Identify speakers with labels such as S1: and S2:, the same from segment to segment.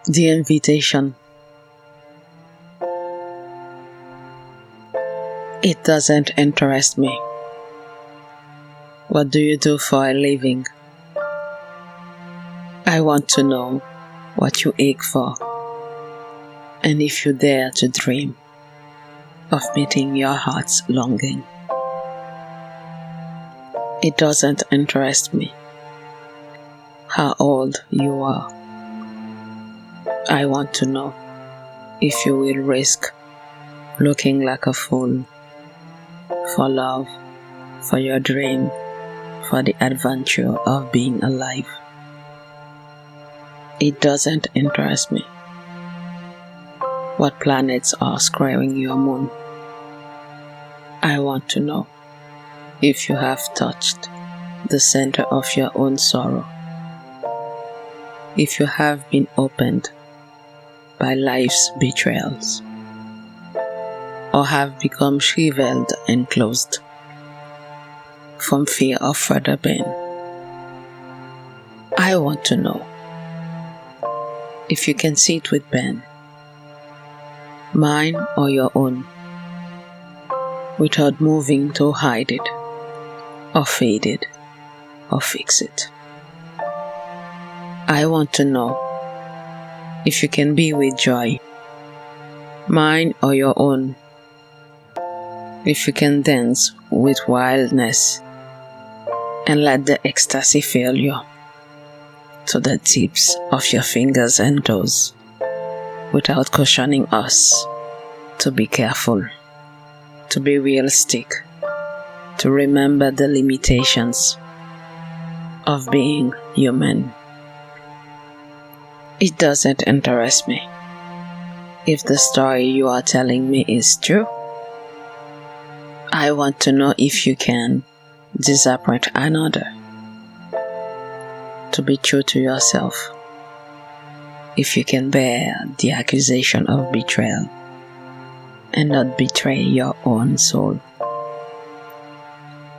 S1: The invitation. It doesn't interest me. What do you do for a living? I want to know what you ache for, and if you dare to dream of meeting your heart's longing. It doesn't interest me how old you are. I want to know if you will risk looking like a fool for love, for your dream, for the adventure of being alive. It doesn't interest me what planets are squaring your moon. I want to know if you have touched the center of your own sorrow, if you have been opened by life's betrayals, or have become shrivelled and closed from fear of further pain. I want to know if you can see it with pen, mine or your own, without moving to hide it, or fade it, or fix it. I want to know if you can be with joy, mine or your own, if you can dance with wildness and let the ecstasy fill you to the tips of your fingers and toes, without cautioning us to be careful, to be realistic, to remember the limitations of being human. It doesn't interest me if the story you are telling me is true. I want to know if you can disappoint another, to be true to yourself, if you can bear the accusation of betrayal and not betray your own soul,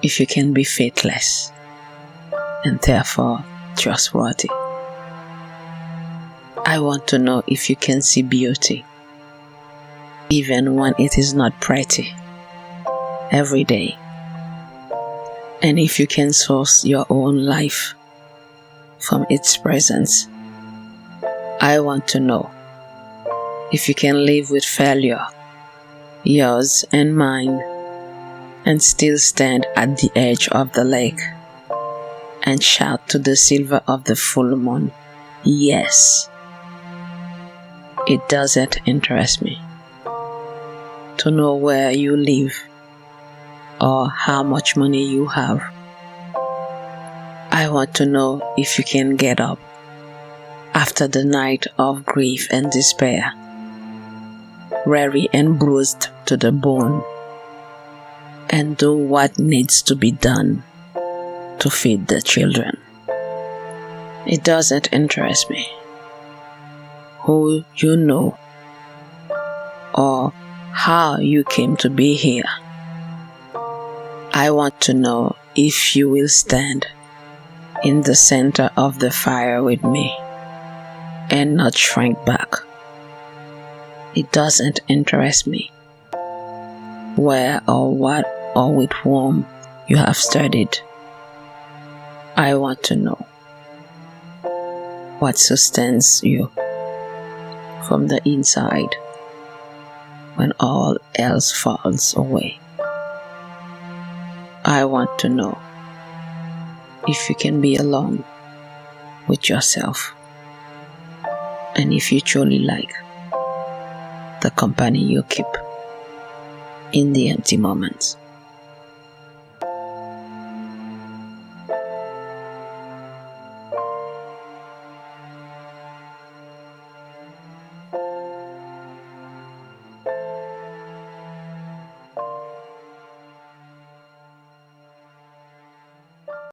S1: if you can be faithless and therefore trustworthy. I want to know if you can see beauty even when it is not pretty every day, and if you can source your own life from its presence. I want to know if you can live with failure, yours and mine, and still stand at the edge of the lake and shout to the silver of the full moon, yes. It doesn't interest me to know where you live or how much money you have. I want to know if you can get up after the night of grief and despair, weary and bruised to the bone, and do what needs to be done to feed the children. It doesn't interest me who you know or how you came to be here. I want to know if you will stand in the center of the fire with me and not shrink back. It doesn't interest me where or what or with whom you have studied. I want to know what sustains you from the inside when all else falls away. I want to know if you can be alone with yourself, and if you truly like the company you keep in the empty moments.